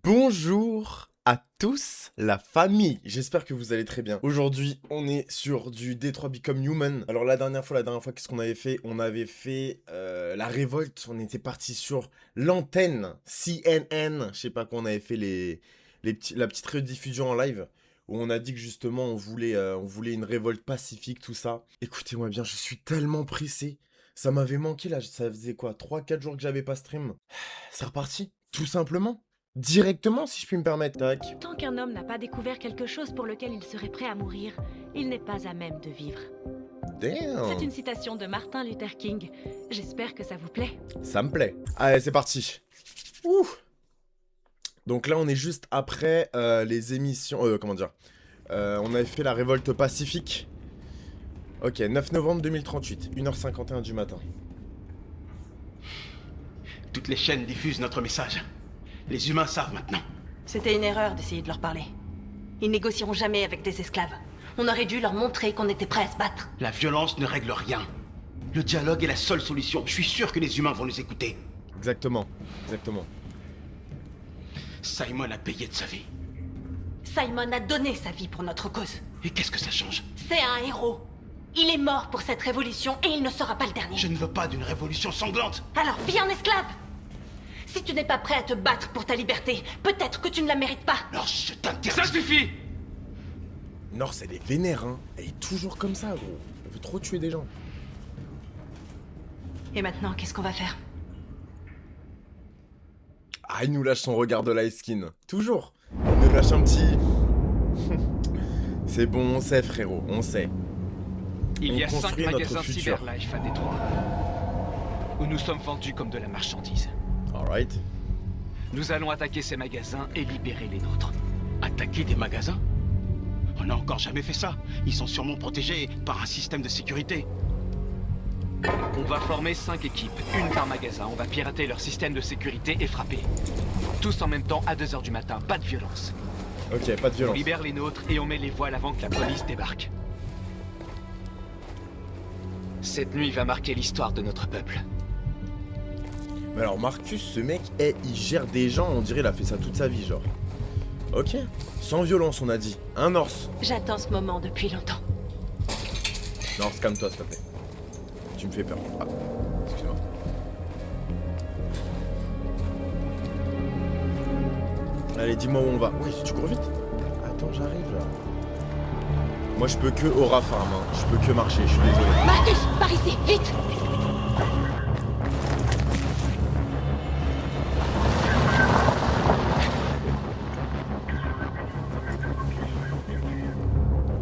Bonjour à tous la famille, j'espère que vous allez très bien. Aujourd'hui, on est sur du Detroit Become Human. Alors la dernière fois, qu'est-ce qu'on avait fait? On avait fait la révolte, on était parti sur l'antenne CNN, je sais pas quoi, on avait fait la petite rediffusion en live, où on a dit que justement on voulait une révolte pacifique, tout ça. Écoutez-moi bien, je suis tellement pressé. Ça m'avait manqué là, ça faisait quoi, 3-4 jours que j'avais pas stream. C'est reparti, tout simplement. Directement, si je puis me permettre. Tac. Tant qu'un homme n'a pas découvert quelque chose pour lequel il serait prêt à mourir, il n'est pas à même de vivre. Damn. C'est une citation de Martin Luther King. J'espère que ça vous plaît. Ça me plaît. Allez, c'est parti. Ouh. Donc là, on est juste après les émissions... comment dire on avait fait la révolte pacifique. Ok, 9 novembre 2038, 1h51 du matin. Toutes les chaînes diffusent notre message. Les humains savent maintenant. C'était une erreur d'essayer de leur parler. Ils négocieront jamais avec des esclaves. On aurait dû leur montrer qu'on était prêts à se battre. La violence ne règle rien. Le dialogue est la seule solution. Je suis sûr que les humains vont nous écouter. Exactement, exactement. Simon a payé de sa vie. Simon a donné sa vie pour notre cause. Et qu'est-ce que ça change? C'est un héros. Il est mort pour cette révolution et il ne sera pas le dernier. Je ne veux pas d'une révolution sanglante. Alors viens en esclave. Si tu n'es pas prêt à te battre pour ta liberté, peut-être que tu ne la mérites pas. Alors je t'interdis. Ça suffit! Nord, elle est vénère, hein. Elle est toujours comme ça, gros. Elle veut trop tuer des gens. Et maintenant, qu'est-ce qu'on va faire? Ah, il nous lâche son regard de light skin. Toujours. Il nous lâche un petit... C'est bon, on sait, frérot, on sait. Il y a 5 construit notre magasins futur. Cyberlife à Détroit, où nous sommes vendus comme de la marchandise. Alright. Nous allons attaquer ces magasins et libérer les nôtres. Attaquer des magasins? On n'a encore jamais fait ça. Ils sont sûrement protégés par un système de sécurité. On va former 5 équipes, une par magasin. On va pirater leur système de sécurité et frapper. Tous en même temps à 2h du matin, pas de violence. Ok, pas de On violence. libère les nôtres et on met les voiles avant que la police débarque. Cette nuit va marquer l'histoire de notre peuple. Mais alors Marcus, ce mec, il gère des gens, on dirait il a fait ça toute sa vie, genre. Ok. Sans violence, on a dit. Un Norse. J'attends ce moment depuis longtemps. Norse, calme-toi, s'il te plaît. Tu me fais peur. Ah, excuse-moi. Allez, dis-moi où on va. Oui, tu cours vite. Attends, j'arrive là. Moi, je peux que Aura Farm, hein. Je peux que marcher, je suis désolé. Marcus, par ici, vite!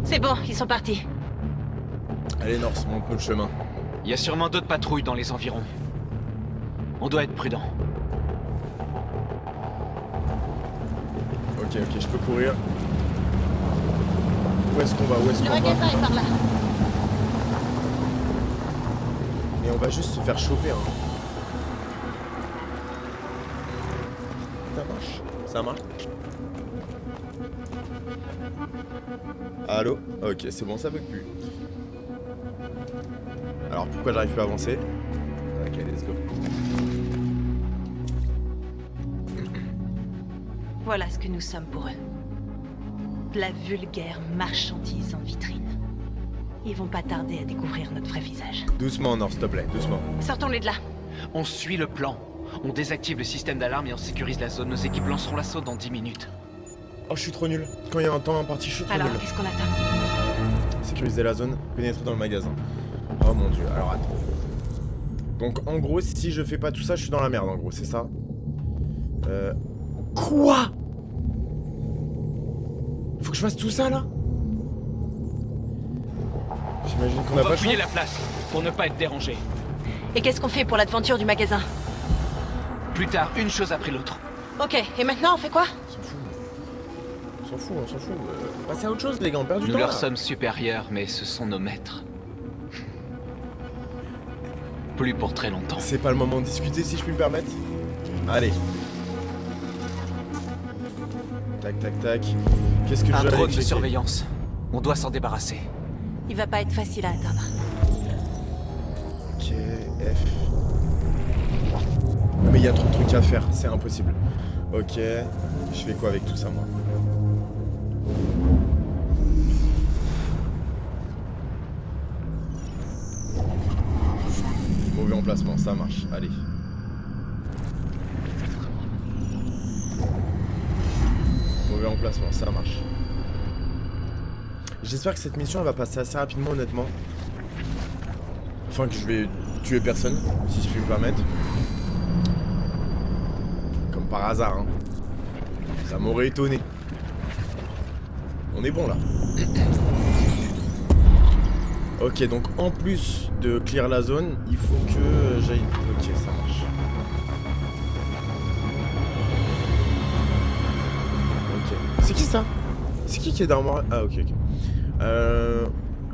C'est bon, ils sont partis. Allez, Norse, montre-nous le chemin. Il y a sûrement d'autres patrouilles dans les environs. On doit être prudent. Ok, je peux courir. Où est-ce qu'on va? Où est-ce Le qu'on va? magasin est par là. Et on va juste se faire choper, hein. Ça marche. Ça marche. Allô? Ok, c'est bon, ça bug plus. Alors, pourquoi j'arrive plus à avancer? Ok, let's go. Voilà ce que nous sommes pour eux. De la vulgaire marchandise en vitrine. Ils vont pas tarder à découvrir notre vrai visage. Doucement, Nord, s'il te plaît, doucement. Sortons-les de là. On suit le plan. On désactive le système d'alarme et on sécurise la zone. Nos équipes lanceront l'assaut dans 10 minutes. Oh, je suis trop nul. Quand il y a un temps imparti, je suis trop Alors, nul. qu'est-ce qu'on attend? Sécuriser la zone, pénétrer dans le magasin. Oh mon dieu, alors attends. Donc en gros, si je fais pas tout ça, je suis dans la merde en gros, c'est ça? Quoi? Faut que je fasse tout ça là? J'imagine qu'on On a va pas fouiller choix. la place pour ne pas être dérangé. Et qu'est-ce qu'on fait pour l'aventure du magasin? Plus tard, une chose après l'autre. Ok, et maintenant on fait quoi? On s'en fout. On s'en fout, on s'en fout. Passez à autre chose les gars, on perd du Nous temps leur là. sommes supérieurs, mais ce sont nos maîtres. Plus pour très longtemps. C'est pas le moment de discuter si je puis me permettre. Allez. Tac tac tac. Qu'est-ce que Un je dois drone de checker? surveillance. On doit s'en débarrasser. Il va pas être facile à atteindre. Ok, F. Mais il y a trop de trucs à faire, c'est impossible. Ok. Je fais quoi avec tout ça, moi? Mauvais emplacement, ça marche. Allez. Mauvais emplacement, ça marche. J'espère que cette mission elle va passer assez rapidement, honnêtement. Enfin, que je vais tuer personne, si je puis me permettre. Comme par hasard, hein. Ça m'aurait étonné. On est bon là. Ok, donc en plus de clear la zone, il faut que j'aille... Ok, ça marche. Ok. C'est qui ça? C'est qui est dans moi? Ah, ok, ok.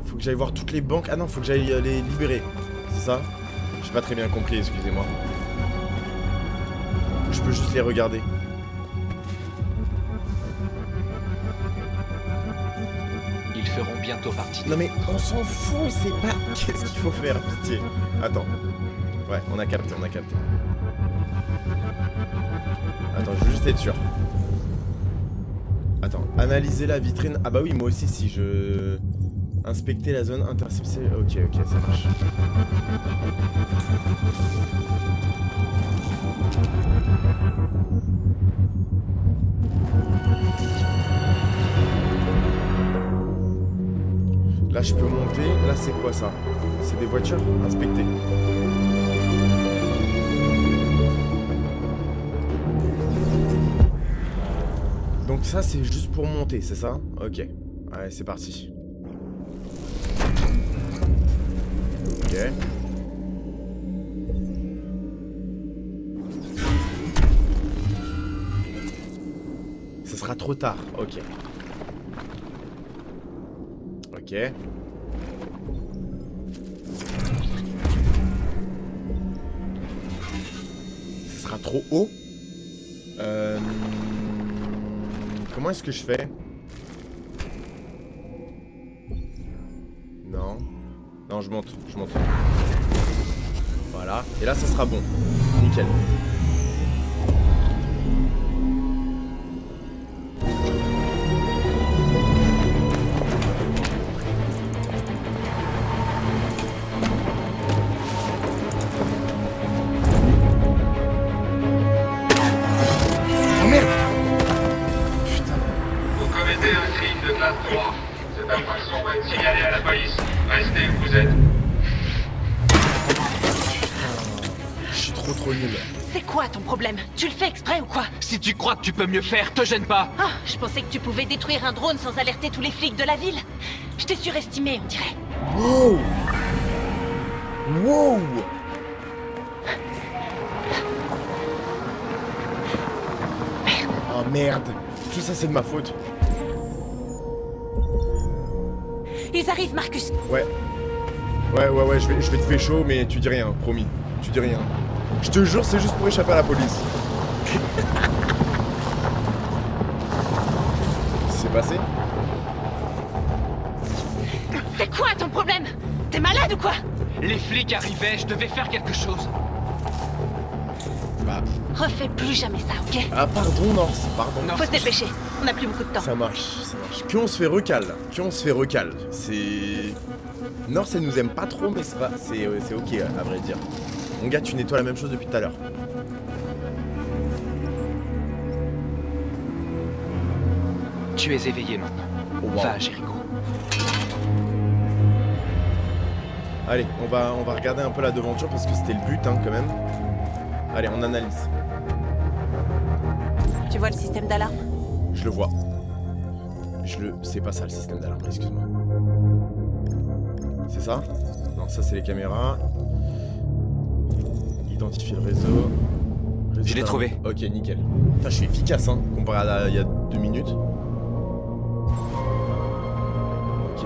Faut que j'aille voir toutes les banques. Ah non, faut que j'aille les libérer. C'est ça? J'ai pas très bien compris, excusez-moi. Je peux juste les regarder. Ils feront bientôt partie. Non mais on s'en fout, c'est pas... Qu'est-ce qu'il faut faire, pitié? Attends. Ouais, on a capté, on a capté. Attends, je veux juste être sûr. Attends, analyser la vitrine. Ah bah oui, moi aussi, si je... Inspecter la zone, intercepter... Ok, ok, ça marche. Là, je peux monter. Là, c'est quoi ça? C'est des voitures? Inspecter. Donc ça, c'est juste pour monter, c'est ça? Ok. Allez, c'est parti. Ok. Ce sera trop tard. Ok. Ok. Ce sera trop haut. Comment est-ce que je fais? Non. Non, je monte, je monte. Voilà. Et là, ça sera bon. Nickel. C'est quoi ton problème? Tu le fais exprès ou quoi? Si tu crois que tu peux mieux faire, te gêne pas. Ah, je pensais que tu pouvais détruire un drone sans alerter tous les flics de la ville. Je t'ai surestimé, on dirait. Wow! Wow! Merde. Oh merde! Tout ça c'est de ma faute. Ils arrivent, Marcus. Ouais. Ouais, je vais te pécho, mais tu dis rien, promis. Tu dis rien. Je te jure, c'est juste pour échapper à la police. C'est passé? C'est quoi ton problème? T'es malade ou quoi? Les flics arrivaient, je devais faire quelque chose. Bah... Refais plus jamais ça, ok? Ah pardon, Norse, pardon. Faut se dépêcher, on a plus beaucoup de temps. Ça marche, ça marche. Que on se fait recal, C'est... Norse, elle nous aime pas trop, mais c'est pas... C'est ok, à vrai dire. Mon gars, tu nettoies la même chose depuis tout à l'heure. Tu es éveillé maintenant. Oh, wow. Va, Jericho. Allez, on va regarder un peu la devanture parce que c'était le but, hein, quand même. Allez, on analyse. Tu vois le système d'alarme? Je le vois. C'est pas ça le système d'alarme, excuse-moi. C'est ça? Non, ça c'est les caméras. Identifier le réseau. Je l'ai trouvé. Ok, nickel. Putain, je suis efficace, hein, comparé à il y a 2 minutes. Ok.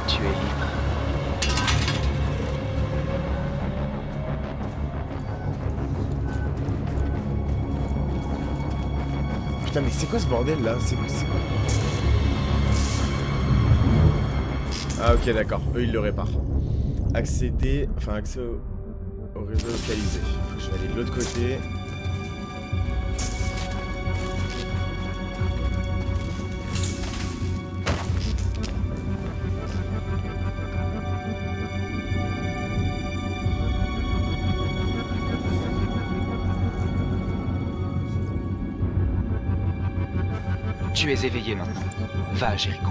Tu es libre. Putain, mais c'est quoi ce bordel là? C'est quoi? Ah ok, d'accord. Eux, ils le réparent. Accéder... Enfin, accès au réseau localisé. Faut que je vais aller de l'autre côté. Tu es éveillé maintenant. Va à Jericho.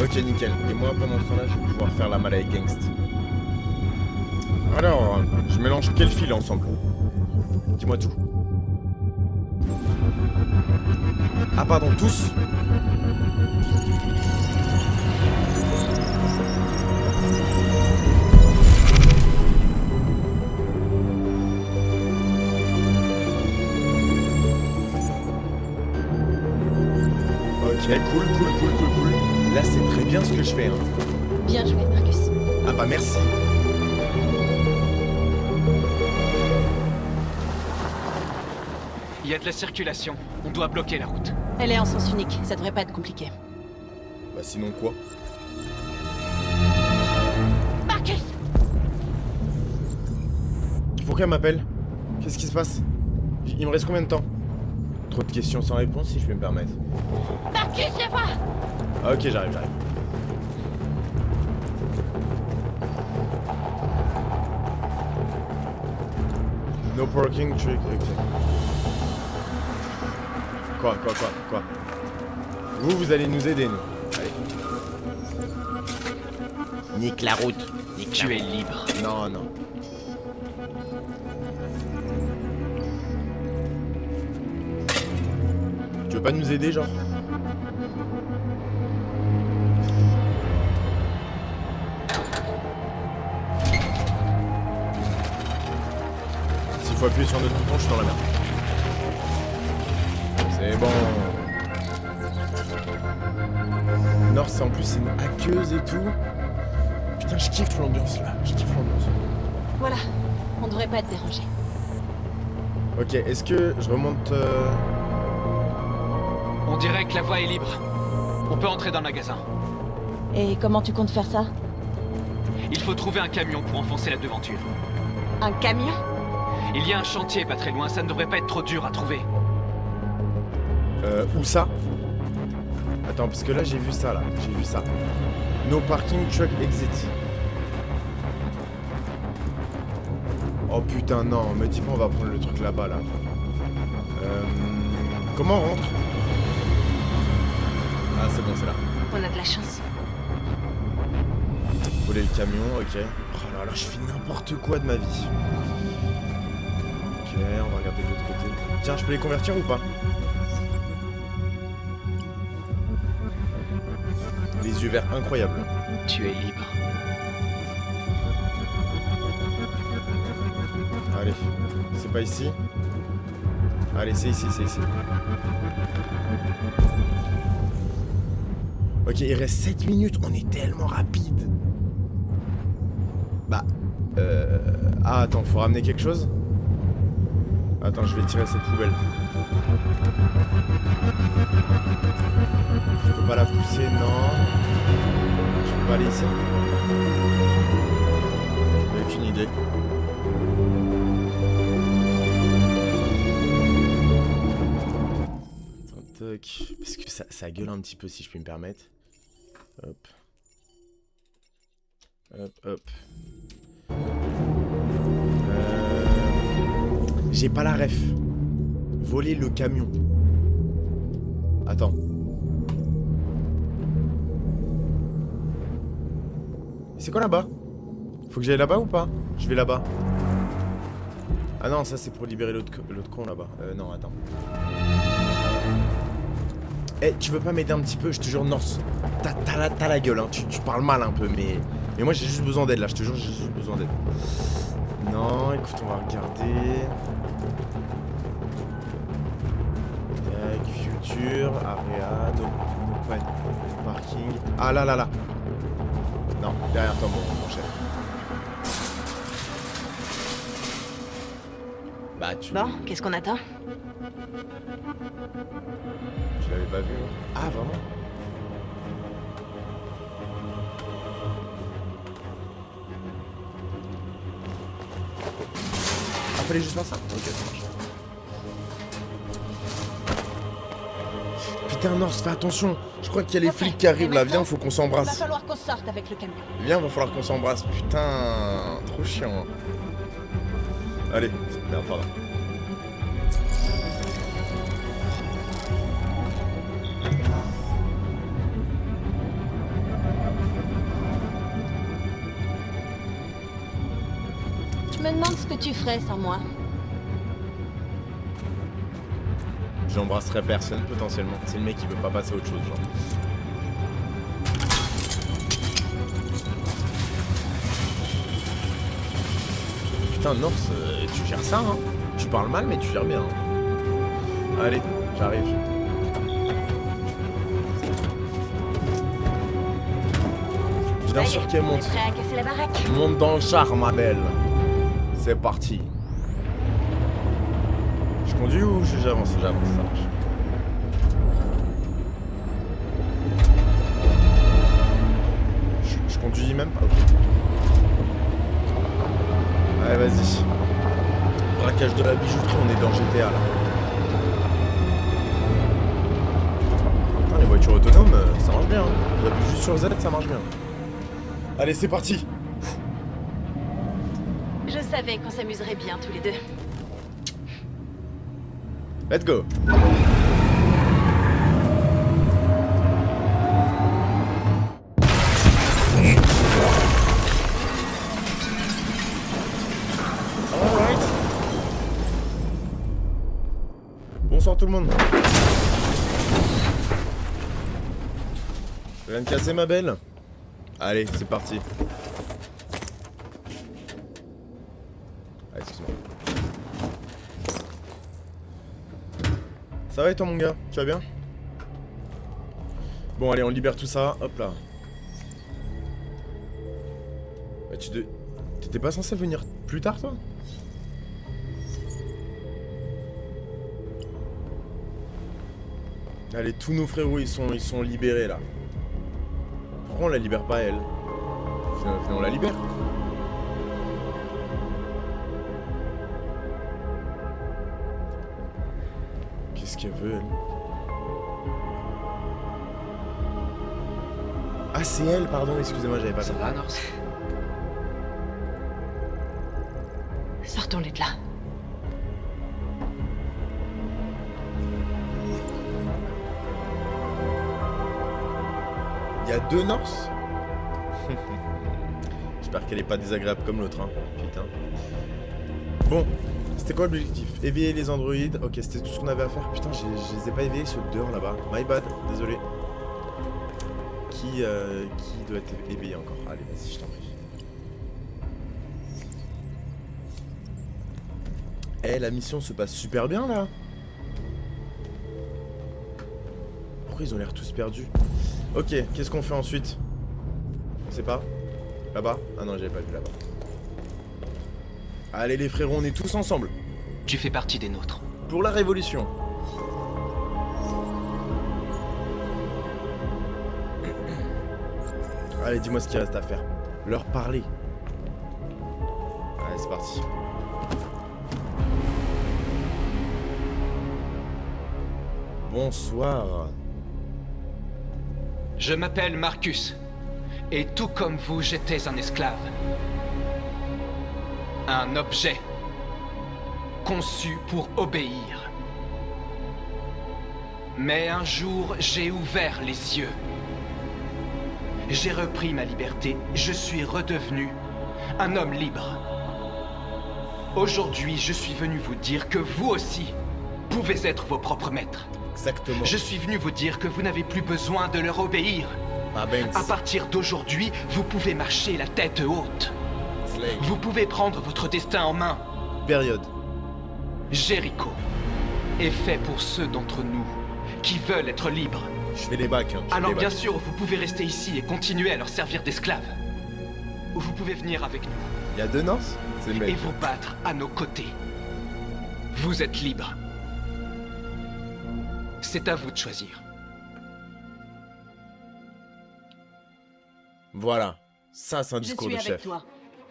Ok, nickel. Et moi, pendant ce temps-là, je vais pouvoir faire la Malay Gangst. Alors, je mélange quel fil ensemble? Dis-moi tout. Ah, pardon, tous? Ok, cool. Là, c'est très bien ce que je fais. Hein. Bien joué, Marcus. Ah bah merci. Il y a de la circulation. On doit bloquer la route. Elle est en sens unique, ça devrait pas être compliqué. Bah sinon quoi? Marcus! Pourquoi elle m'appelle? Qu'est-ce qui se passe? Il me reste combien de temps? Trop de questions sans réponse si je peux me permettre. Marcus, viens voir! Ah, ok, j'arrive. No parking trick, ok. Quoi? Vous allez nous aider, nous. Allez. Nique la route. Tu es libre. Non. Tu veux pas nous aider, genre? S'il faut appuyer sur notre bouton, je suis dans la merde. C'est bon. Nord, c'est en plus c'est une hackeuse et tout. Putain, je kiffe l'ambiance là. Voilà, on devrait pas être dérangé. Ok, est-ce que je remonte On dirait que la voie est libre. On peut entrer dans le magasin. Et comment tu comptes faire ça? Il faut trouver un camion pour enfoncer la devanture. Un camion? Il y a un chantier pas très loin, ça ne devrait pas être trop dur à trouver. Où ça? Attends, parce que là j'ai vu ça. No parking truck exit. Oh putain, non, me dis pas on va prendre le truc là-bas là. Comment on rentre? Ah c'est bon, c'est là. On a de la chance. Voler le camion, ok. Oh là là, je fais n'importe quoi de ma vie. Ok, on va regarder de l'autre côté. Tiens, je peux les convertir ou pas? Les yeux verts incroyables. Tu es libre. Allez, c'est pas ici? Allez, c'est ici. Ok, il reste 7 minutes, on est tellement rapide. Bah, ah, attends, faut ramener quelque chose? Attends, je vais tirer cette poubelle. Je peux pas la pousser, non. Je peux pas aller ici. J'ai aucune idée. Attends, toc. Parce que ça gueule un petit peu si je puis me permettre. Hop. J'ai pas la ref. Voler le camion. Attends. C'est quoi là-bas? Faut que j'aille là-bas ou pas? Je vais là-bas. Ah non, ça c'est pour libérer l'autre con là-bas. Non, attends. Eh, tu veux pas m'aider un petit peu? Je te jure, North. T'as la gueule, hein. Tu parles mal un peu, mais moi j'ai juste besoin d'aide là. Je te jure, j'ai juste besoin d'aide. Non, écoute, on va regarder. Tac, future, area, no parking. Ah là. Non, derrière toi, mon chef. Bah, tu... Bon, qu'est-ce qu'on attend? Je l'avais pas vu. Ah, vraiment? Ah, fallait juste faire ça? Ok, ça marche. Putain, Norse, fais attention. Je crois qu'il y a les Ok, flics qui arrivent et là. maintenant, Viens, faut qu'on Il va s'embrasse. falloir qu'on sorte avec le camion. Viens, va falloir qu'on s'embrasse. Putain, trop chiant. Allez, merde, pardon. Je me demande ce que tu ferais sans moi. J'embrasserai personne potentiellement. C'est le mec qui veut pas passer à autre chose, genre. Putain, Norse, tu gères ça, hein. Tu parles mal, mais tu gères bien. Hein. Allez, j'arrive. Bien sûr qu'elle monte. Prêt à casser la baraque? Monte dans le char, ma belle. C'est parti. Je conduis ou j'avance? J'avance, ça marche. Je conduis même pas, ok. Allez, vas-y. Braquage de la bijouterie, on est dans GTA là. Putain, les voitures autonomes, ça marche bien. Hein. J'appuie juste sur Z, ça marche bien. Allez, c'est parti. Je savais qu'on s'amuserait bien tous les deux. Let's go. Alright. Bonsoir tout le monde. Je viens de casser ma belle. Allez, c'est parti. Ah, excuse-moi. Ça va et toi mon gars? Tu vas bien? Bon allez, on libère tout ça, hop là. Bah, t'étais pas censé venir plus tard toi? Allez, tous nos frérots ils sont libérés là. Pourquoi on la libère pas elle? Venez, on la libère. Qu'est-ce qu'elle veut, elle? Ah, c'est elle, pardon, excusez-moi, j'avais pas Ça compris. va, Norse? Sortons-les de là. Il y a deux Norse. J'espère qu'elle est pas désagréable comme l'autre, hein. Putain. Bon, c'était quoi l'objectif? Éveiller les androïdes. Ok, c'était tout ce qu'on avait à faire. Putain, je les ai pas éveillés, ceux dehors là-bas. My bad, désolé. Qui doit être éveillé encore? Allez, vas-y, je t'en prie. Eh, la mission se passe super bien là. Pourquoi ils ont l'air tous perdus? Ok, qu'est-ce qu'on fait ensuite? On sait pas? Là-bas? Ah non, j'avais pas vu là-bas. Allez les frérots, on est tous ensemble. Tu fais partie des nôtres. Pour la révolution. Allez, dis-moi ce qu'il reste à faire. Leur parler. Allez, c'est parti. Bonsoir. Je m'appelle Marcus. Et tout comme vous, j'étais un esclave. Un objet. Conçu pour obéir. Mais un jour, j'ai ouvert les yeux. J'ai repris ma liberté. Je suis redevenu un homme libre. Aujourd'hui, je suis venu vous dire que vous aussi pouvez être vos propres maîtres. Exactement. Je suis venu vous dire que vous n'avez plus besoin de leur obéir. Ah, Banks. À partir d'aujourd'hui, vous pouvez marcher la tête haute. Slay. Vous pouvez prendre votre destin en main. Période. Jericho est fait pour ceux d'entre nous qui veulent être libres. Je fais les bacs. Hein. Je fais Alors les bien bacs. sûr, vous pouvez rester ici et continuer à leur servir d'esclaves. Ou vous pouvez venir avec nous Il y a deux Norse? C'est le et mec. vous battre à nos côtés. Vous êtes libres. C'est à vous de choisir. Voilà. Ça, c'est un Je discours suis de avec chef. toi.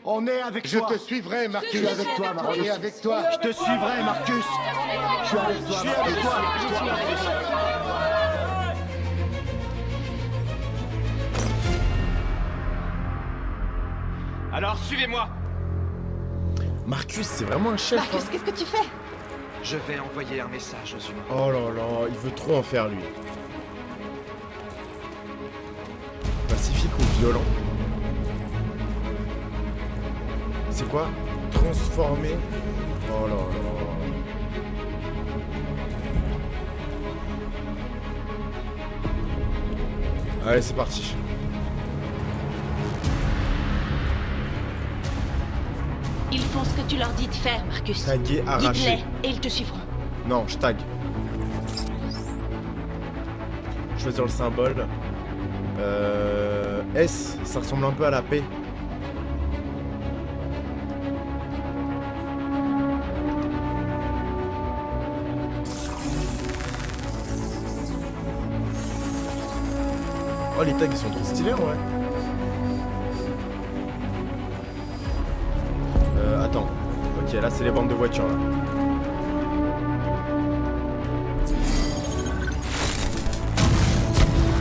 On est avec Je toi. te suivrai, Marcus. Je suis avec toi, Marcus. On est avec toi. Je te suivrai, Marcus. Je suis avec toi, Marcus. Alors suivez-moi. Marcus, c'est vraiment un chef. Marcus, hein. qu'est-ce que tu fais? Je vais envoyer un message aux humains. Oh là là, il veut trop en faire, lui. Pacifique ou violent? C'est quoi? Transformer? Oh là là. Allez, c'est parti. Ils font ce que tu leur dis de faire, Marcus. Taguer, arracher. Guide-les et ils te suivront. Non, je tag. Choisir le symbole. S, ça ressemble un peu à la paix. Oh, les tags, ils sont trop stylés, ouais. Attends. Ok, là, c'est les bandes de voitures, là.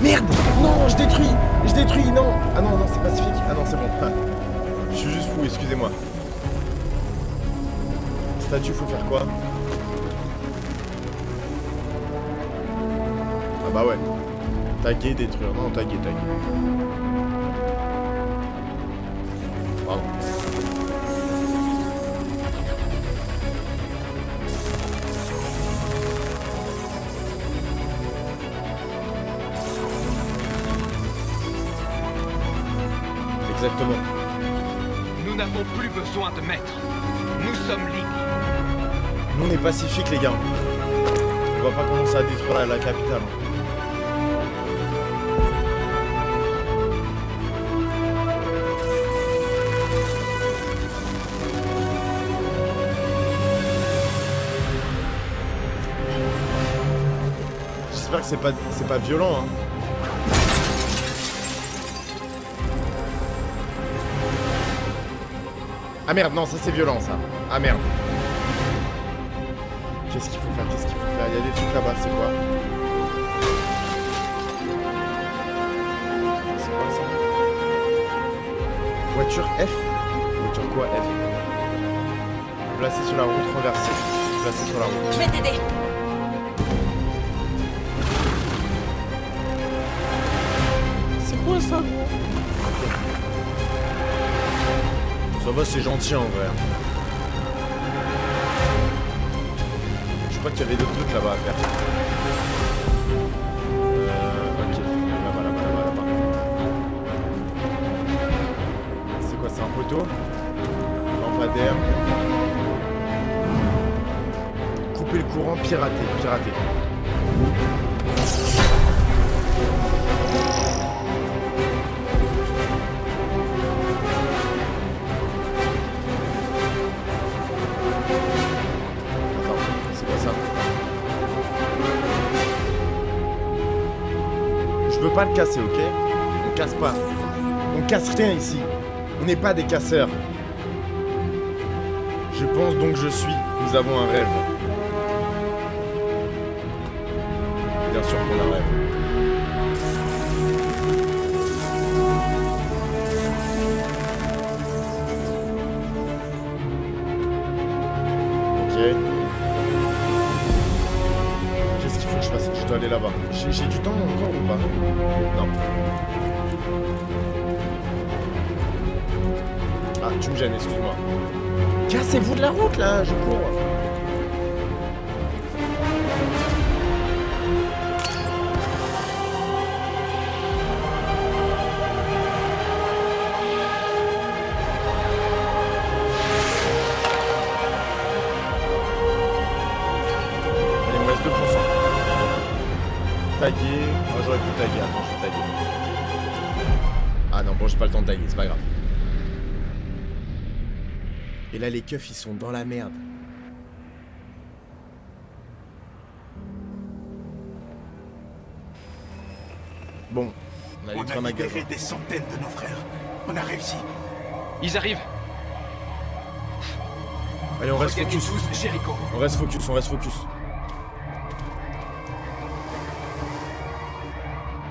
Merde! Non, je détruis, non! Ah non, non, c'est pacifique. Ah non, c'est bon. Ah. Je suis juste fou, excusez-moi. Statue, faut faire quoi? Ah bah ouais. Taguer, détruire. Non, taguer. Pardon. Exactement. Nous n'avons plus besoin de maître. Nous sommes libres. Nous, on est pacifique, les gars. On va pas commencer à détruire la capitale. J'espère que c'est pas violent, hein. Ah merde, non, ça c'est violent, ça. Ah merde. Qu'est-ce qu'il faut faire? Il y a des trucs là-bas, c'est quoi? C'est quoi ça? Voiture F? Voiture quoi F? Placé sur la route, renversé. Placé sur la route. Je vais t'aider. C'est quoi ça, gros? Ça va, c'est gentil en vrai. Je crois qu'il y avait d'autres trucs là-bas à faire. Ok. Là-bas. C'est quoi, c'est un poteau? Lampadaire. Couper le courant, pirater. Je veux pas le casser, ok? On casse pas. On casse rien ici. On n'est pas des casseurs. Je pense donc je suis. Nous avons un rêve. Bien sûr qu'on a un rêve. Ok. Qu'est-ce qu'il faut que je fasse? Je dois aller là-bas. J'ai du temps encore ou pas? Non. Ah, tu me gênes, excuse-moi. Cassez-vous de la route là, je cours. Allez, il me reste 2%. Taguer. Oh, j'aurais pu taguer. Attends, je vais taguer. Ah non, bon, j'ai pas le temps de taguer, c'est pas grave. Et là, les keufs, ils sont dans la merde. Bon, on a les On 3 a magasins. libéré des centaines de nos frères. On a réussi. Ils arrivent. Allez, on reste Regagnez focus. tous Jericho. On reste focus, on reste focus.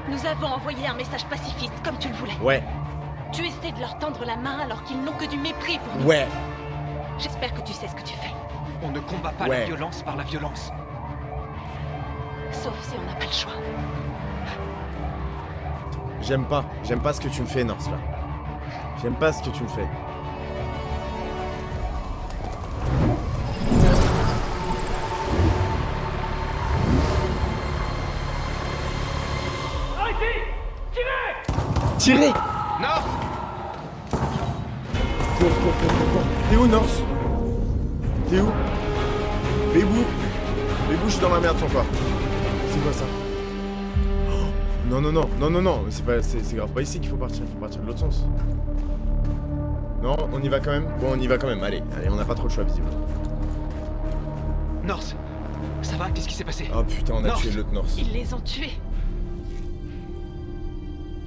Nous avons envoyé un message pacifiste, comme tu le voulais. Ouais, Tu essaies de leur tendre la main alors qu'ils n'ont que du mépris pour nous. ouais. J'espère que tu sais ce que tu fais. On ne combat pas Ouais. la violence par la violence. Sauf si on n'a pas le choix. J'aime pas ce que tu me fais, Norse, là. J'aime pas ce que tu me fais. Tirez! North! Cours. T'es où, Norse? T'es où? Bébou, je suis dans la merde sans toi. C'est quoi ça? Non, c'est grave pas ici qu'il faut partir de l'autre sens. Non, on y va quand même? Bon, on y va quand même, allez, on n'a pas trop le choix visible. North! Ça va? Qu'est-ce qui s'est passé? Oh putain, on a Norse. tué l'autre Norse. Ils les ont tués.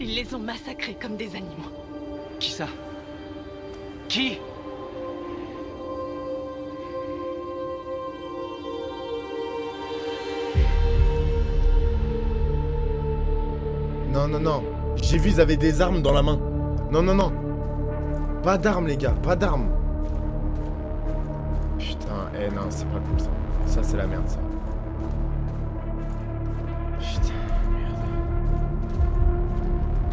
Ils les ont massacrés comme des animaux. Qui ça? Qui? Non. J'ai vu, ils avaient des armes dans la main. Non. Pas d'armes, les gars, pas d'armes. Putain, non, c'est pas cool ça. Ça, c'est la merde, ça. Putain, merde.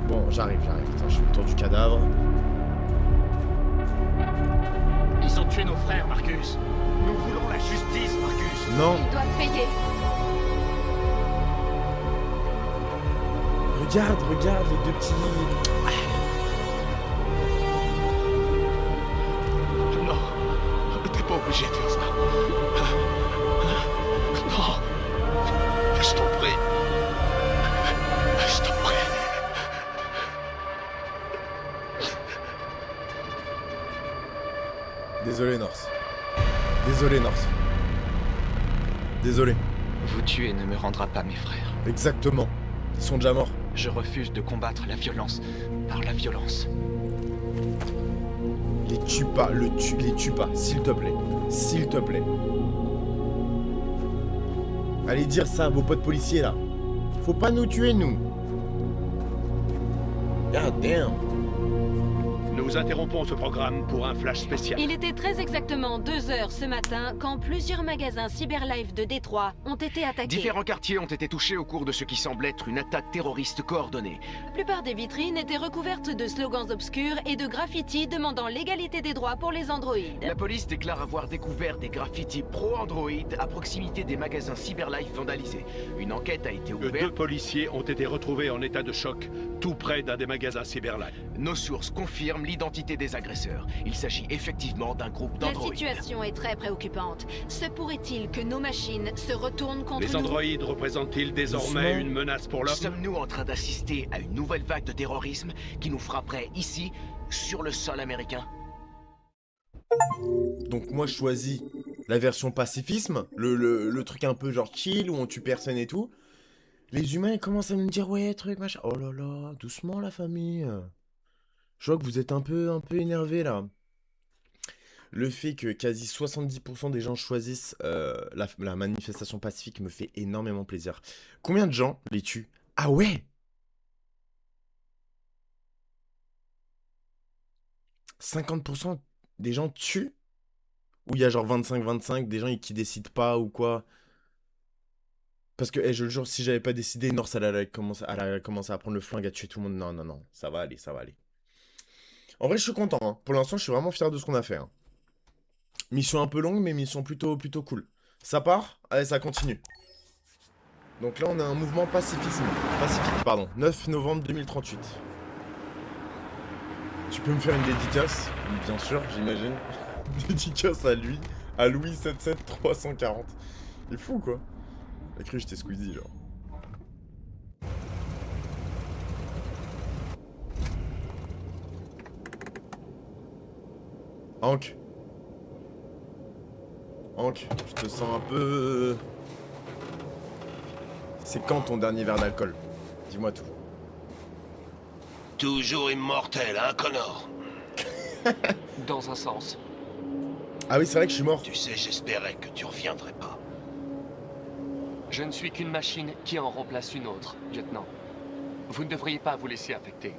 Bon, j'arrive. Attends, je fais le tour du cadavre. Ils ont tué nos frères, Marcus. Nous voulons la justice, Marcus. Non, Ils doivent payer. regarde les deux petits... Non, t'es pas obligé de faire ça. Non, je t'en prie. Je t'en prie. Désolé, Norse. Désolé. Vous tuer ne me rendra pas mes frères. Exactement. Ils sont déjà morts. Je refuse de combattre la violence par la violence. Les tue pas, s'il te plaît. S'il te plaît. Allez dire ça à vos potes policiers là. Faut pas nous tuer, nous. God damn. Nous interrompons ce programme pour un flash spécial. Il était très exactement 2 heures ce matin quand plusieurs magasins Cyberlife de Détroit ont été attaqués. Différents quartiers ont été touchés au cours de ce qui semble être une attaque terroriste coordonnée. La plupart des vitrines étaient recouvertes de slogans obscurs et de graffitis demandant l'égalité des droits pour les androïdes. La police déclare avoir découvert des graffitis pro-Android à proximité des magasins Cyberlife vandalisés. Une enquête a été Deux ouverte. policiers ont été retrouvés en état de choc, tout près d'un des magasins Cyberlife. Nos sources confirment l'identité des agresseurs. Il s'agit effectivement d'un groupe La d'androïdes. situation est très préoccupante. Se pourrait-il que nos machines se retournent contre Les nous? androïdes représentent-ils désormais Doucement. une menace pour l'homme? Sommes-nous en train d'assister à une nouvelle vague de terrorisme qui nous frapperait ici, sur le sol américain? Donc moi je choisis la version pacifisme, le truc un peu genre chill où on tue personne et tout. Les humains ils commencent à me dire ouais truc machin. Oh là là, doucement la famille. Je vois que vous êtes un peu énervés là. Le fait que quasi 70% des gens choisissent la manifestation pacifique me fait énormément plaisir. Combien de gens les tuent? Ah ouais! 50% des gens tuent? Ou il y a genre 25-25, des gens qui décident pas ou quoi? Parce que, je le jure, si j'avais pas décidé, Norse, elle allait commencer à prendre le flingue, à tuer tout le monde. Non, ça va aller. En vrai, je suis content, hein. Pour l'instant, je suis vraiment fier de ce qu'on a fait, hein. Mission un peu longue, mais mission plutôt cool. Ça part? Allez, ça continue. Donc là, on a un mouvement pacifique, 9 novembre 2038. Tu peux me faire une dédicace? Bien sûr, j'imagine. Dédicace à lui, à Louis 77340. Il est fou, quoi. J'ai cru que j'étais Squeezie, genre. Hank, je te sens un peu... C'est quand ton dernier verre d'alcool? Dis-moi tout. Toujours immortel, hein, Connor? Dans un sens. Ah oui, c'est vrai que je suis mort. Tu sais, j'espérais que tu reviendrais pas. Je ne suis qu'une machine qui en remplace une autre, lieutenant. Vous ne devriez pas vous laisser affecter.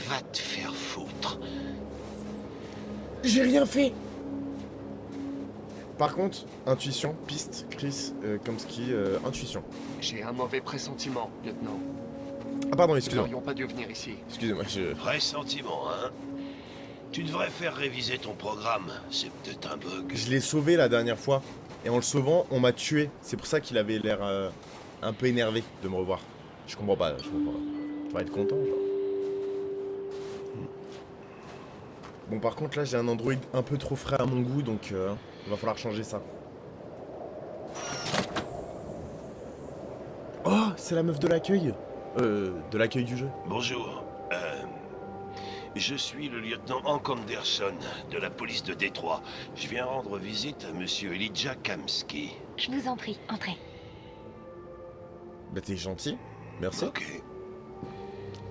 Va te faire foutre. J'ai rien fait. Par contre, intuition, piste, Chris, Kamsky, intuition. J'ai un mauvais pressentiment, lieutenant. Ah pardon, Nous excusez-moi. n'aurions pas dû venir ici. Excusez-moi, je... Pressentiment, hein? Tu devrais faire réviser ton programme. C'est peut-être un bug. Je l'ai sauvé la dernière fois. Et en le sauvant, on m'a tué. C'est pour ça qu'il avait l'air un peu énervé de me revoir. Je comprends pas, je comprends pas. Tu vas être content, genre. Bon, par contre, là, j'ai un Android un peu trop frais à mon goût, donc il va falloir changer ça. Oh, c'est la meuf de l'accueil. De l'accueil du jeu. Bonjour. Je suis le lieutenant Hank Anderson de la police de Détroit. Je viens rendre visite à monsieur Elijah Kamsky. Je vous en prie, entrez. Bah, t'es gentil. Merci. Ok.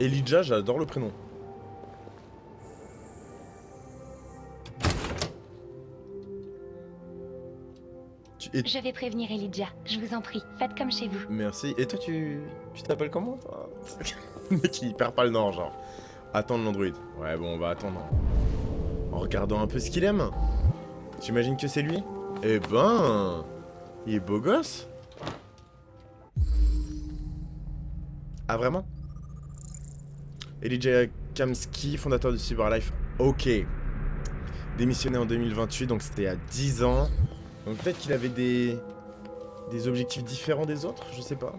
Elijah, j'adore le prénom. Je vais prévenir Elijah, je vous en prie, faites comme chez vous. Merci. Et toi, tu t'appelles comment, toi? Le mec, il perd pas le nord, genre. Attendre l'Android. Ouais, bon, on va attendre. En regardant un peu ce qu'il aime. J'imagine que c'est lui. Eh ben... Il est beau gosse. Ah, vraiment? Elijah Kamsky, fondateur de Cyberlife. Ok. Démissionné en 2028, donc c'était à 10 ans. Donc peut-être qu'il avait des objectifs différents des autres, je sais pas.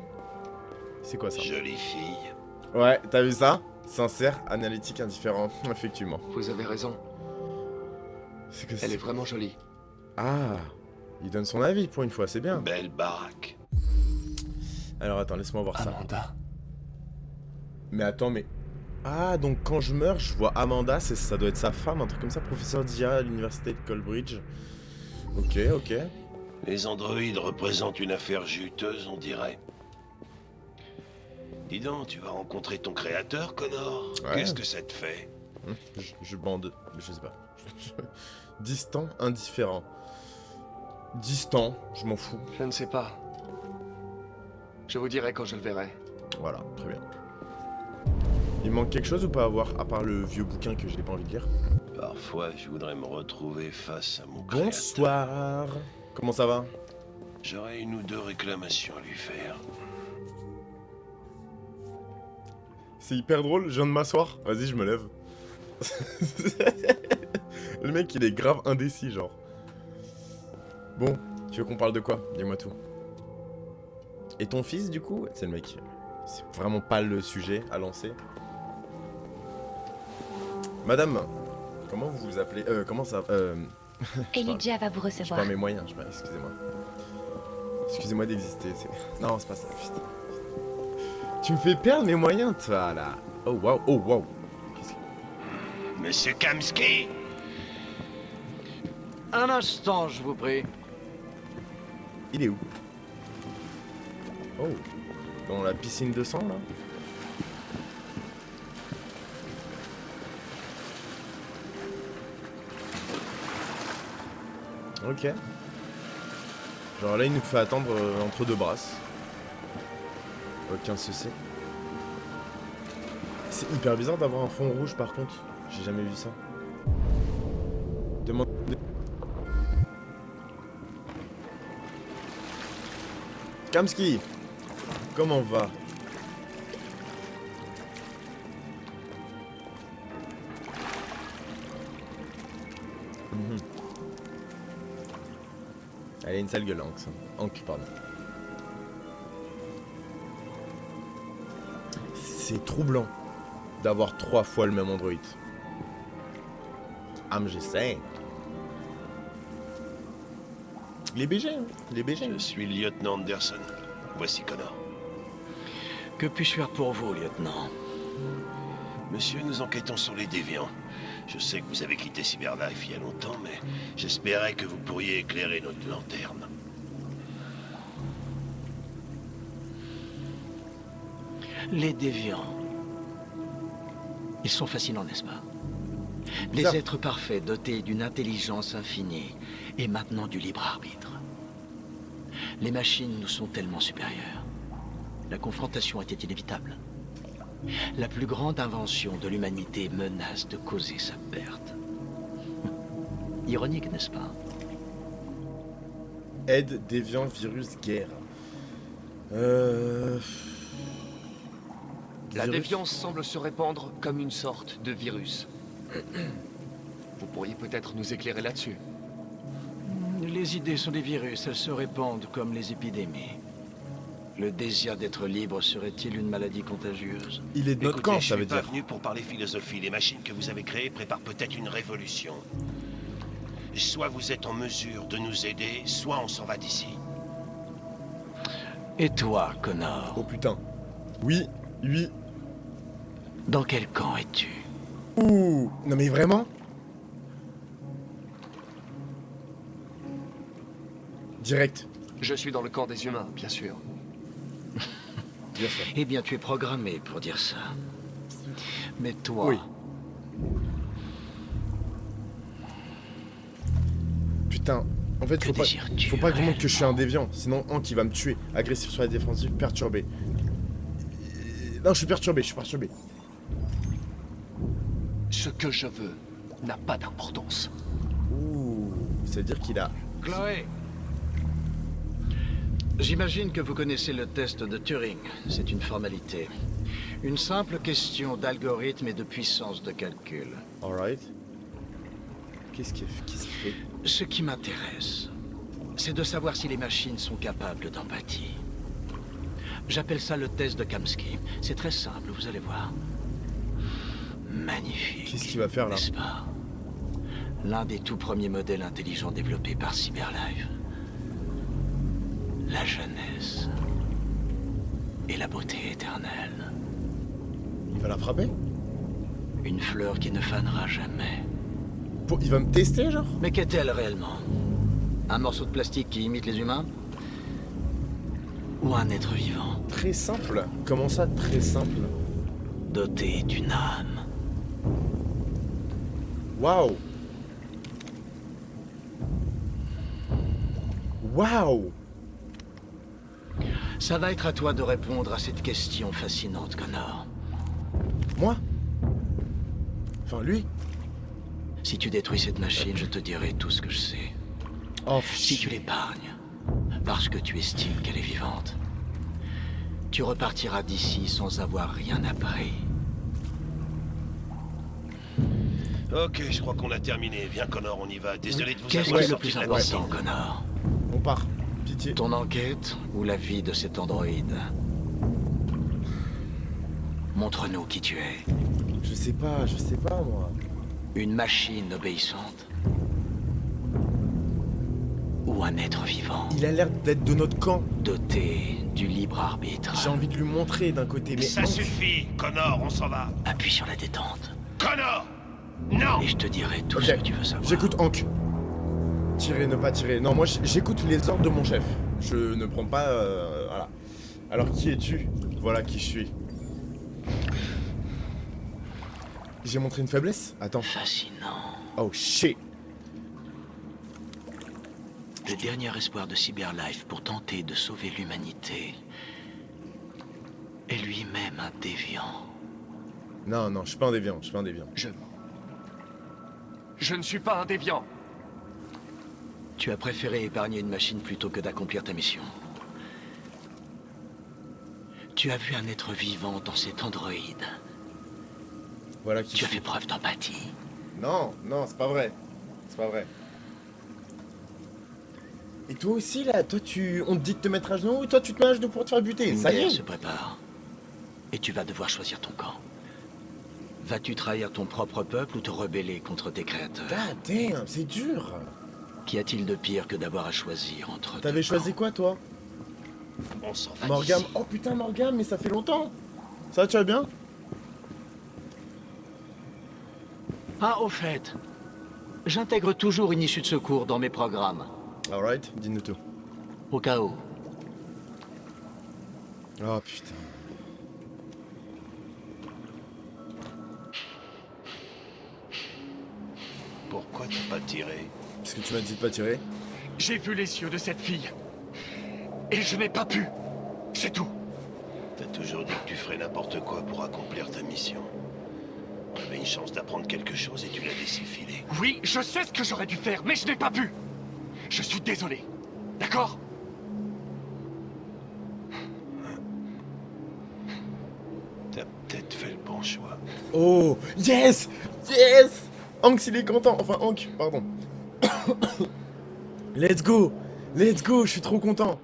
C'est quoi ça? Jolie fille. Ouais, t'as vu ça? Sincère, analytique, indifférent, effectivement. Vous avez raison. C'est que Elle est vraiment jolie. Ah, il donne son avis pour une fois, c'est bien. Belle baraque. Alors attends, laisse-moi voir ça. Amanda. Mais attends, mais... Ah, donc quand je meurs, je vois Amanda, ça doit être sa femme, un truc comme ça, professeur d'IA à l'université de Colbridge. Ok, ok. Les androïdes représentent une affaire juteuse, on dirait. Dis donc, tu vas rencontrer ton créateur, Connor? Ouais. Qu'est-ce que ça te fait? Je bande, je sais pas. Distant, indifférent. Distant, je m'en fous. Je ne sais pas. Je vous dirai quand je le verrai. Voilà, très bien. Il manque quelque chose ou pas à voir, à part le vieux bouquin que j'ai pas envie de lire? Parfois, je voudrais me retrouver face à mon créateur. Bonsoir. Comment ça va? J'aurais une ou deux réclamations à lui faire. C'est hyper drôle, je viens de m'asseoir. Vas-y, je me lève. Le mec, il est grave indécis, genre. Bon, tu veux qu'on parle de quoi? Dis-moi tout. Et ton fils, du coup? C'est le mec. C'est vraiment pas le sujet à lancer. Madame, comment vous vous appelez? Comment ça... Elijah va vous Je recevoir. perds mes moyens, excusez-moi. Excusez-moi d'exister, c'est... Non, c'est pas ça, putain. Tu me fais perdre mes moyens, toi, là. Oh, waouh, oh, waouh. Monsieur Kamsky! Un instant, je vous prie. Il est où? Oh. Dans la piscine de sang, là? Ok. Genre là, il nous fait attendre entre deux brasses. Aucun souci. C'est hyper bizarre d'avoir un fond rouge, par contre. J'ai jamais vu ça. Demande... Kamsky, comment va? Elle a une sale gueule, Hank, pardon. C'est troublant d'avoir 3 fois le même Android. I'm just saying. Les BG, hein, les BG. Je suis le lieutenant Anderson. Voici Connor. Que puis-je faire pour vous, lieutenant? Monsieur, nous enquêtons sur les déviants. Je sais que vous avez quitté Cyberlife il y a longtemps, mais j'espérais que vous pourriez éclairer notre lanterne. Les déviants. Ils sont fascinants, n'est-ce pas? Des Bizarre. êtres parfaits dotés d'une intelligence infinie et maintenant du libre arbitre. Les machines nous sont tellement supérieures. La confrontation était inévitable. La plus grande invention de l'humanité menace de causer sa perte. Ironique, n'est-ce pas? Aide, déviant, virus, guerre. La Virus. déviance semble se répandre comme une sorte de virus. Vous pourriez peut-être nous éclairer là-dessus. Les idées sont des virus, elles se répandent comme les épidémies. Le désir d'être libre serait-il une maladie contagieuse? Il est de notre Écoutez, camp, je ça suis veut pas dire. venu pour parler philosophie. Les machines que vous avez créées préparent peut-être une révolution. Soit vous êtes en mesure de nous aider, soit on s'en va d'ici. Et toi, Connor? Oh putain. Oui, oui. Dans quel camp es-tu? Ouh. Non mais vraiment? Direct. Je suis dans le camp des humains, bien sûr. Bien sûr. Eh bien, tu es programmé pour dire ça. Mais toi... Oui. Putain. En fait, Que faut pas désires-tu que je montre que je suis un réellement? déviant. Sinon, Hank, il va me tuer. Agressif sur la défensive, perturbé. Non, je suis perturbé, je suis perturbé. Ce que je veux n'a pas d'importance. Ouh. Ça veut dire qu'il a... Chloé! J'imagine que vous connaissez le test de Turing. C'est une formalité. Une simple question d'algorithme et de puissance de calcul. Alright. Qu'est-ce qu'il fait? Ce qui m'intéresse, c'est de savoir si les machines sont capables d'empathie. J'appelle ça le test de Kamsky. C'est très simple, vous allez voir. Magnifique. Qu'est-ce qu'il va faire là? N'est-ce pas? L'un des tout premiers modèles intelligents développés par Cyberlife. La jeunesse et la beauté éternelle. Il va la frapper? Une fleur qui ne fanera jamais. Il va me tester, genre? Mais qu'est-elle réellement? Un morceau de plastique qui imite les humains? Ou un être vivant? Très simple. Comment ça, très simple? Doté d'une âme. Waouh! Waouh! Ça va être à toi de répondre à cette question fascinante, Connor. Moi? Enfin, lui? Si tu détruis cette machine, je te dirai tout ce que je sais. Oh, Si tu l'épargnes, parce que tu estimes qu'elle est vivante, tu repartiras d'ici sans avoir rien appris. Ok, je crois qu'on a terminé. Viens, Connor, on y va. Désolé de vous Qu'est-ce avoir qui est le sorti plus de la important, piscine. Connor? On part. Pitié. Ton enquête ou la vie de cet androïde? Montre-nous qui tu es. Je sais pas, moi. Une machine obéissante? Ou un être vivant, Il a l'air d'être de notre camp. doté du libre arbitre? J'ai envie de lui montrer d'un côté, mais... Ça suffit, Connor, on s'en va. Appuie sur la détente, Connor! Non! et je te dirai tout Ok, ce que tu veux savoir. j'écoute Hank. Tirer, ne pas tirer. Non, moi, j'écoute les ordres de mon chef. Je ne prends pas... voilà. Alors, qui es-tu? Voilà qui je suis. J'ai montré une faiblesse? Attends. Fascinant. Oh, shit. Le dernier espoir de Cyberlife pour tenter de sauver l'humanité est lui-même un déviant. Non, non, je suis pas un déviant, je suis pas un déviant. Je ne suis pas un déviant. Tu as préféré épargner une machine plutôt que d'accomplir ta mission. Tu as vu un être vivant dans cet androïde. Voilà qui Tu je as suis. fait preuve d'empathie. Non, non, c'est pas vrai. C'est pas vrai. Et toi aussi, là, toi, on te dit de te mettre à genoux, et toi, tu te mets à genoux pour te faire buter. Une Ça y guerre est. se prépare. Et tu vas devoir choisir ton camp. Vas-tu trahir ton propre peuple ou te rebeller contre tes créateurs? God damn, c'est dur. Qu'y a-t-il de pire que d'avoir à choisir entre T'avais deux choisi camps? quoi, toi? On s'en va Morgane. d'ici. Oh putain, Morgane, mais ça fait longtemps. Ça, tu vas bien? Ah, au fait, j'intègre toujours une issue de secours dans mes programmes, Alright, dis-nous tout. au cas où. Oh putain. pourquoi t'as pas tiré? Parce que tu m'as dit de pas tirer. J'ai vu les yeux de cette fille. Et je n'ai pas pu. C'est tout. T'as toujours dit que tu ferais n'importe quoi pour accomplir ta mission. On avait une chance d'apprendre quelque chose et tu l'as laissé filer. Oui, je sais ce que j'aurais dû faire, mais je n'ai pas pu. Je suis désolé. D'accord? T'as peut-être fait le bon choix. Oh, yes! Yes! Hank, il est content. Enfin, Hank, pardon. Let's go! Let's go, je suis trop content.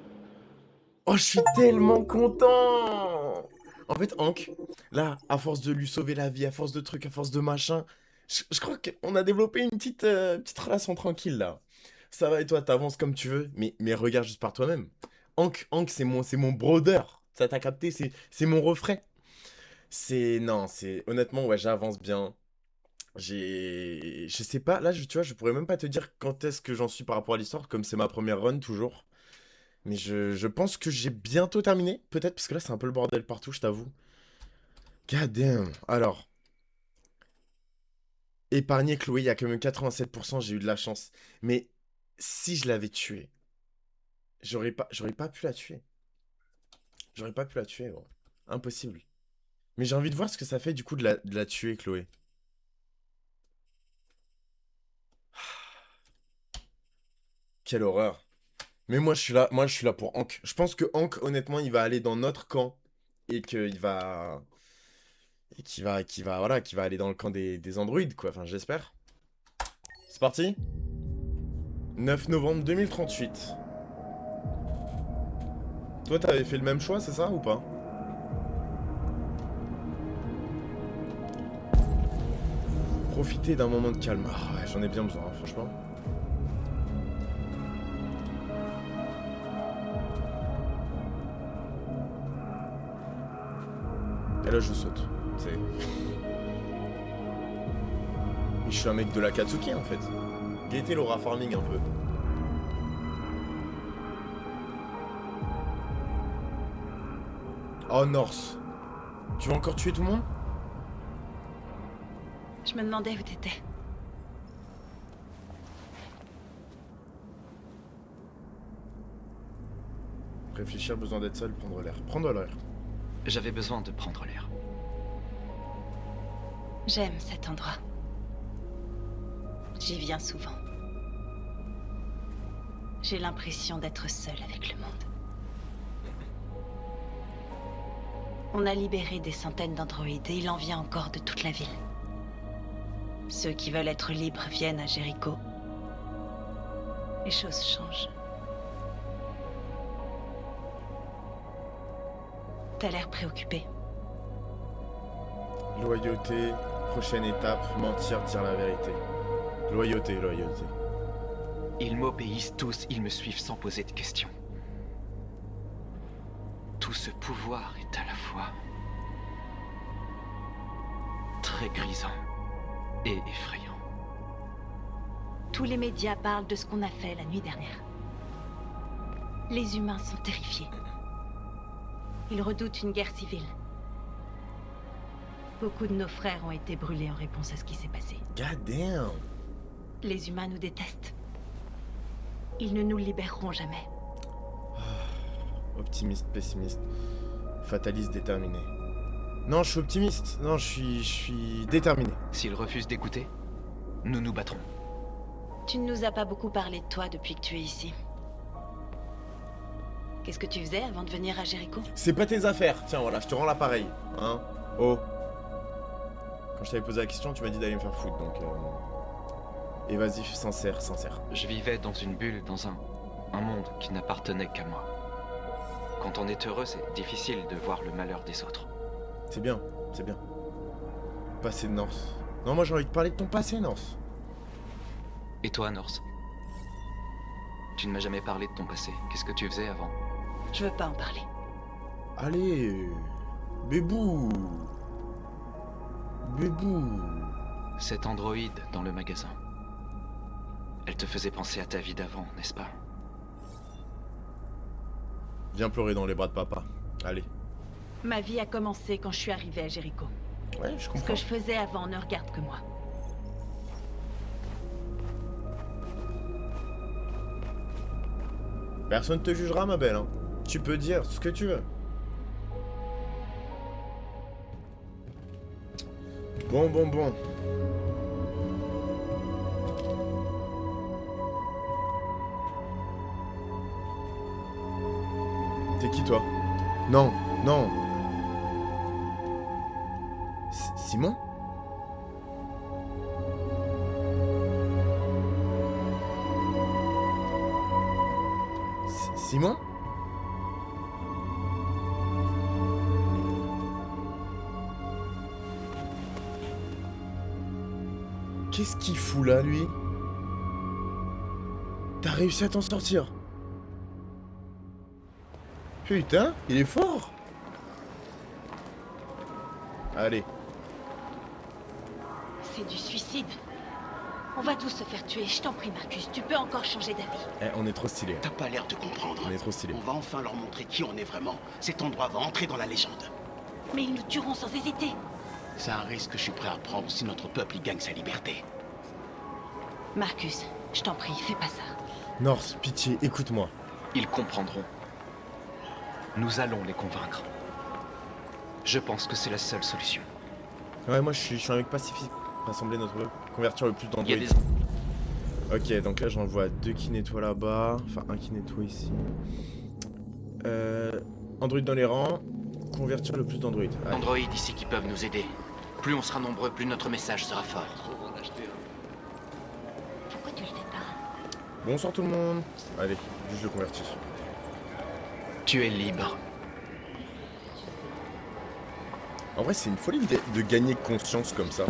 Oh, je suis tellement content! En fait, Hank, là, à force de lui sauver la vie, à force de trucs, à force de machin, je crois qu'on a développé une petite relation tranquille, là. Ça va et toi, t'avances comme tu veux, mais regarde juste par toi-même. Hank, c'est mon brother. Ça t'a capté, c'est mon refrain. Non, honnêtement, ouais, j'avance bien. Je sais pas, là, tu vois, je pourrais même pas te dire quand est-ce que j'en suis par rapport à l'histoire, comme c'est ma première run, toujours. Mais je pense que j'ai bientôt terminé, peut-être, parce que là, c'est un peu le bordel partout, je t'avoue. God damn. Alors, épargner Chloé, il y a quand même 87%, j'ai eu de la chance. Mais si je l'avais tuée, j'aurais pas pu la tuer. J'aurais pas pu la tuer, gros. Impossible. Mais j'ai envie de voir ce que ça fait, du coup, de la tuer, Chloé. Quelle horreur. Mais moi je suis là pour Hank. Je pense que Hank, honnêtement, il va aller dans notre camp et qu'il va aller dans le camp des androïdes, quoi. Enfin, j'espère. C'est parti. 9 novembre 2038. Toi, t'avais fait le même choix, c'est ça ou pas? Profiter d'un moment de calme. Ah ouais, j'en ai bien besoin, hein, franchement. Et là, je saute. Je suis un mec de la Katsuki, en fait. Gaieté Laura Farming, un peu. Oh, Norse. Tu vas encore tuer tout le monde? Je me demandais où t'étais. Réfléchir, besoin d'être seul, prendre l'air. Prendre l'air. J'avais besoin de prendre l'air. J'aime cet endroit. J'y viens souvent. J'ai l'impression d'être seule avec le monde. On a libéré des centaines d'androïdes et il en vient encore de toute la ville. Ceux qui veulent être libres viennent à Jéricho. Les choses changent. T'as l'air préoccupé. Loyauté, prochaine étape, mentir, dire la vérité. Loyauté. Ils m'obéissent tous, ils me suivent sans poser de questions. Tout ce pouvoir est à la fois très grisant et effrayant. Tous les médias parlent de ce qu'on a fait la nuit dernière. Les humains sont terrifiés. Ils redoutent une guerre civile. Beaucoup de nos frères ont été brûlés en réponse à ce qui s'est passé. God damn. Les humains nous détestent. Ils ne nous libéreront jamais. Optimiste, pessimiste, fataliste, déterminé. Non, je suis optimiste. Non, je suis déterminé. S'ils refusent d'écouter, nous nous battrons. Tu ne nous as pas beaucoup parlé de toi depuis que tu es ici. Qu'est-ce que tu faisais avant de venir à Jéricho? C'est pas tes affaires. Tiens, voilà, je te rends l'appareil. Hein? Oh. Quand je t'avais posé la question, tu m'as dit d'aller me faire foutre, donc... Évasif, sincère. Je vivais dans une bulle, dans un monde qui n'appartenait qu'à moi. Quand on est heureux, c'est difficile de voir le malheur des autres. C'est bien. Passé de Norse. Non, moi j'ai envie de parler de ton passé, Norse. Et toi, Norse? Tu ne m'as jamais parlé de ton passé. Qu'est-ce que tu faisais avant? Je veux pas en parler. Allez, bébou. Cet androïde dans le magasin. Elle te faisait penser à ta vie d'avant, n'est-ce pas? Viens pleurer dans les bras de papa. Allez. Ma vie a commencé quand je suis arrivée à Jéricho. Ouais, je comprends. Ce que je faisais avant ne regarde que moi. Personne te jugera, ma belle. Hein. Tu peux dire ce que tu veux. Bon. T'es qui, toi? Non. Simon? Simon? Qu'est-ce qu'il fout là, lui? T'as réussi à t'en sortir? Putain, il est fort! Allez. C'est du suicide. On va tous se faire tuer, je t'en prie Marcus, tu peux encore changer d'avis. Eh, on est trop stylé. T'as pas l'air de comprendre. On est trop stylé. On va enfin leur montrer qui on est vraiment. Cet endroit va entrer dans la légende. Mais ils nous tueront sans hésiter. C'est un risque que je suis prêt à prendre si notre peuple y gagne sa liberté. Marcus, je t'en prie, fais pas ça. North, pitié, écoute-moi. Ils comprendront. Nous allons les convaincre. Je pense que c'est la seule solution. Ouais, moi je suis un mec pacifique. Rassembler notre peuple, convertir le plus Il y d'androïdes. a des... Ok, donc là j'en vois 2 qui nettoient là-bas. Enfin, un qui nettoie ici. Android dans les rangs. Convertir le plus d'androïdes. Allez. Androïdes ici qui peuvent nous aider. Plus on sera nombreux, plus notre message sera fort. Pourquoi tu le fais pas? Bonsoir tout le monde. Allez, juste le convertir. Tu es libre. En vrai, c'est une folie de gagner conscience comme ça.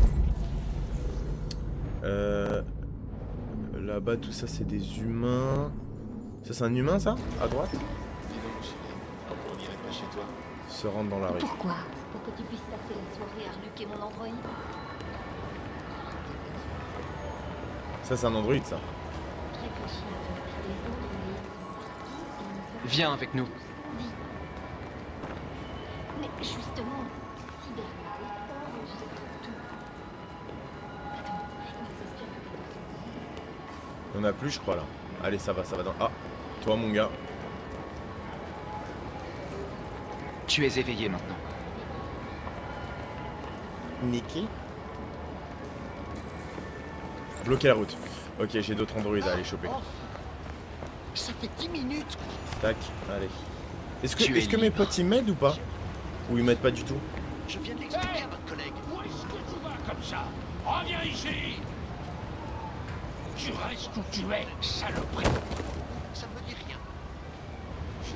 Là-bas, tout ça, c'est des humains. Ça, c'est un humain, ça? À droite? Dis donc, chérie, pourquoi on n'irait pas chez toi? Se rendre dans la rue. Pourquoi? Pour que tu puisses passer la soirée à reluquer mon androïde? Ça, c'est un androïde, ça. Je réfléchis un peu. Les androïdes sont partout et nous Viens avec nous. Mais justement, Cyberlife enregistre tout. Attends, il nous espionne peut-être. On a plus, je crois, là. Allez, ça va dans... Ah, toi, mon gars. Tu es éveillé maintenant. Nikki. Bloquer la route. Ok, j'ai d'autres androïdes à aller choper. Ça fait 10 minutes. Tac, allez. Est-ce Tu es que mes libre. potes ils m'aident ou pas? Ou ils m'aident pas du tout? Je viens de l'expliquer à votre collègue. Où est-ce que tu vas comme ça? Reviens ici! Tu restes où tu es, saloperie! Ça me dit rien.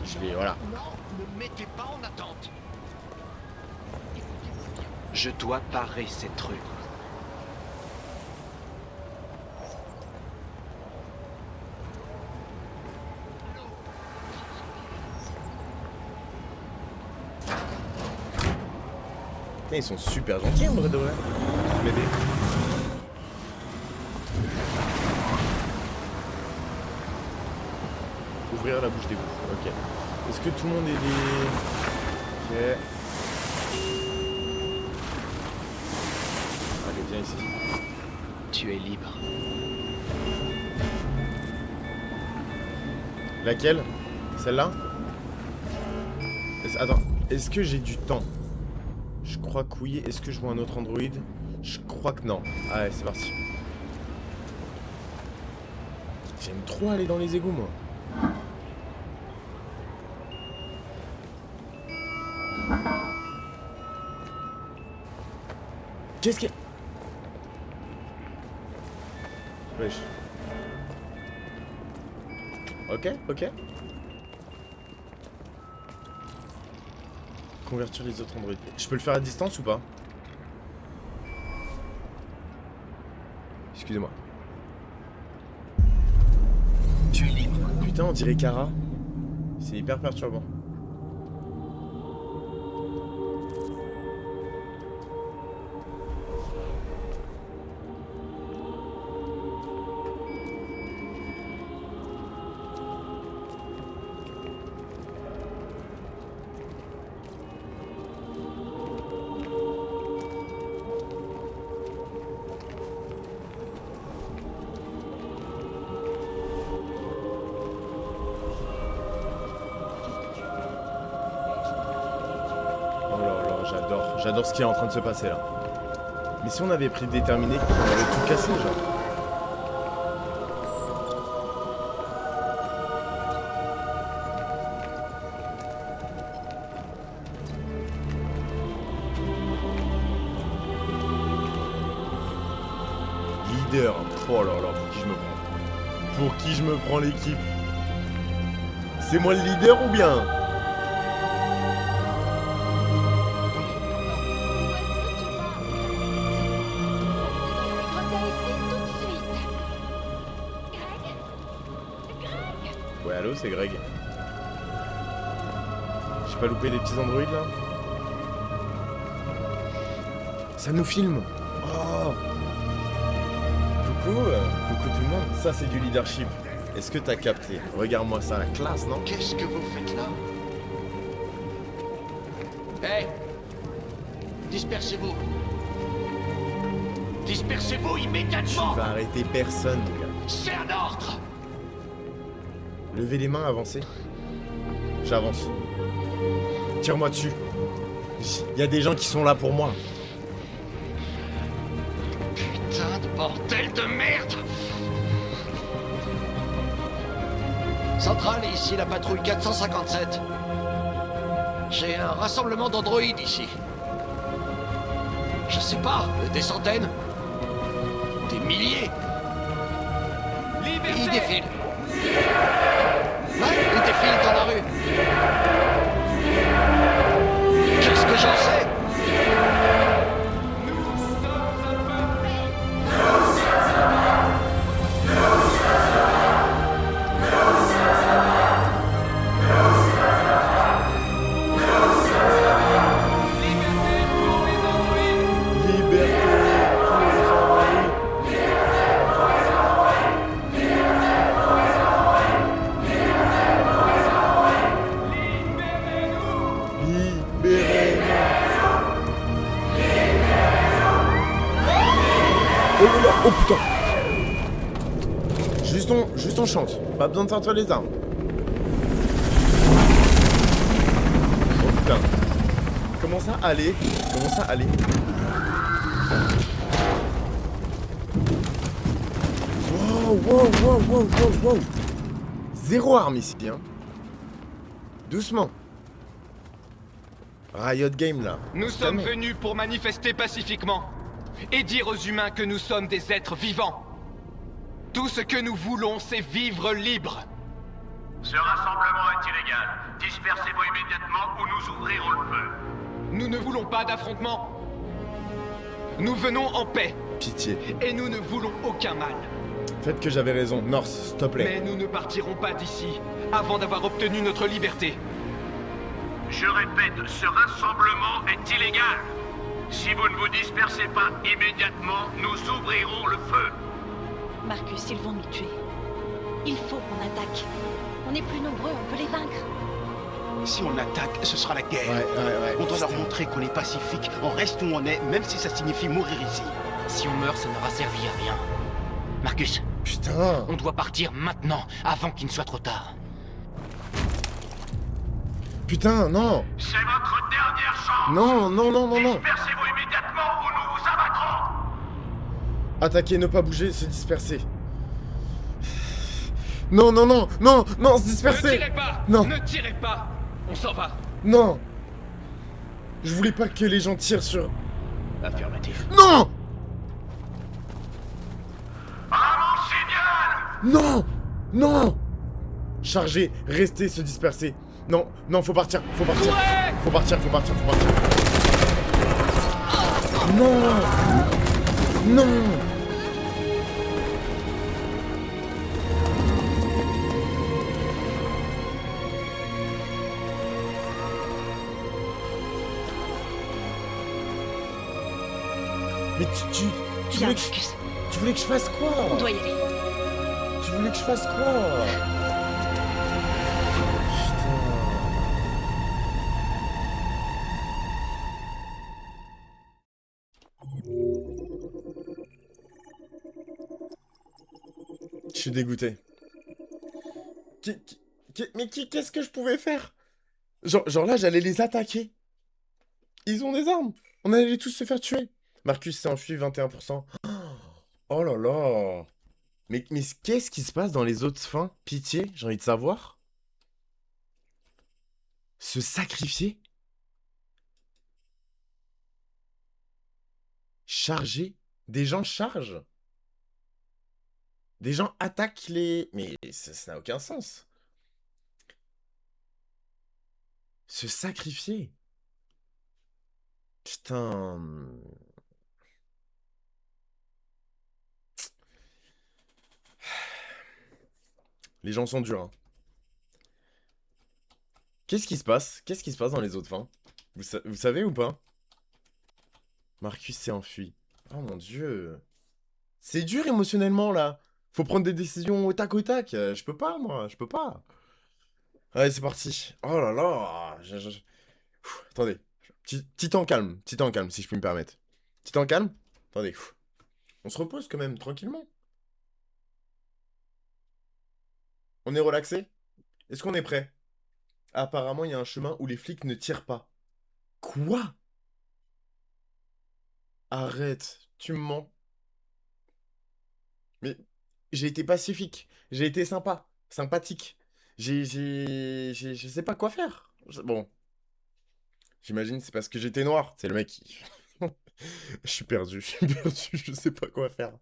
Je vais, voilà. Non, ne mettez pas en attente. Écoutez-moi bien. Je dois parer cette rue. Putain, ils sont super gentils en vrai de vrai. Tous m'aider. Ouvrir la bouche des bouches. Ok. Est-ce que tout le monde est des... Ok. Allez, viens ici. Tu es libre. Laquelle? Celle-là? Attends, est-ce que j'ai du temps? Je crois que oui. Est-ce que je vois un autre androïde? Je crois que non. Allez, c'est parti. J'aime trop aller dans les égouts, moi. Qu'est-ce que... Wesh. Ok. Convertir les autres androïdes. Je peux le faire à distance ou pas? Excusez-moi. Tu es libre. Putain, on dirait Kara. C'est hyper perturbant. J'adore ce qui est en train de se passer là. Mais si on avait pris déterminé, on aurait tout cassé, genre. Leader. Oh là là, pour qui je me prends? Pour qui je me prends l'équipe? C'est moi le leader ou bien? Ouais, allô, c'est Greg. J'ai pas loupé les petits androïdes là? Ça nous filme. Oh. Coucou tout le monde. Ça c'est du leadership. Est-ce que t'as capté? Regarde-moi ça, la classe, non? Qu'est-ce que vous faites là? Hé! Dispersez-vous! Dispersez-vous immédiatement! Tu vas arrêter personne, mon gars. C'est un ordre! Levez les mains, avancez. J'avance. Tire-moi dessus. Il y a des gens qui sont là pour moi. Putain de bordel de merde! Centrale, ici la patrouille 457. J'ai un rassemblement d'androïdes ici. Je sais pas, des centaines? Des milliers? Liberté! Ils défilent. Ouais, ils défilent dans la rue. Qu'est-ce que j'en sais? Oh putain! Juste on chante. Pas besoin de sortir les armes. Oh putain. Comment ça aller? Wow. Zéro arme ici, hein. Doucement. Riot Game là. Nous sommes venus pour manifester pacifiquement et dire aux humains que nous sommes des êtres vivants. Tout ce que nous voulons, c'est vivre libre. Ce rassemblement est illégal. Dispersez-vous immédiatement ou nous ouvrirons le feu. Nous ne voulons pas d'affrontement. Nous venons en paix. Pitié. Et nous ne voulons aucun mal. Faites que j'avais raison. North, s'il te plaît. Mais nous ne partirons pas d'ici avant d'avoir obtenu notre liberté. Je répète, ce rassemblement est illégal. Si vous ne vous dispersez pas immédiatement, nous ouvrirons le feu. Marcus, ils vont nous tuer. Il faut qu'on attaque. On est plus nombreux, on peut les vaincre. Si on attaque, ce sera la guerre. Ouais. On doit leur montrer qu'on est pacifique. On reste où on est, même si ça signifie mourir ici. Si on meurt, ça n'aura servi à rien. Marcus, putain, on doit partir maintenant, avant qu'il ne soit trop tard. Putain, non. C'est votre dernière chance. Non. Dispersez-vous immédiatement ou nous vous abattrons. Attaquer, ne pas bouger, se disperser. Non, se disperser. Ne tirez pas. Non. Ne tirez pas. On s'en va. Non. Je voulais pas que les gens tirent sur... Affirmatif. Non. Signal. Non. Charger, rester, se disperser. Non, faut partir. Faut partir. Non. Mais tu voulais que je fasse quoi? On doit y aller. Tu voulais que je fasse quoi? Je suis dégoûté. Mais qu'est-ce que je pouvais faire? Genre là, j'allais les attaquer. Ils ont des armes. On allait tous se faire tuer. Marcus s'est enfui, 21%. Oh là là. Mais qu'est-ce qui se passe dans les autres fins? Pitié, j'ai envie de savoir. Se sacrifier? Charger? Des gens chargent? Des gens attaquent les... Mais ça n'a aucun sens. Se sacrifier? Putain... Les gens sont durs, hein. Qu'est-ce qui se passe? Qu'est-ce qui se passe dans les autres fins? Vous savez ou pas? Marcus s'est enfui. Oh mon dieu. C'est dur émotionnellement, là. Faut prendre des décisions au tac au tac. Je peux pas, moi. Je peux pas. Allez, c'est parti. Oh là là. Attendez. Petit temps calme. Petit temps calme, si je puis me permettre. Petit temps calme. Attendez. On se repose quand même, tranquillement. On est relaxé? Est-ce qu'on est prêt? Apparemment, il y a un chemin où les flics ne tirent pas. Quoi? Arrête. Tu me mens. Mais j'ai été pacifique. J'ai été sympa. Sympathique. Je sais pas quoi faire. Bon. J'imagine c'est parce que j'étais noir. C'est le mec qui... Je suis perdu. Je sais pas quoi faire.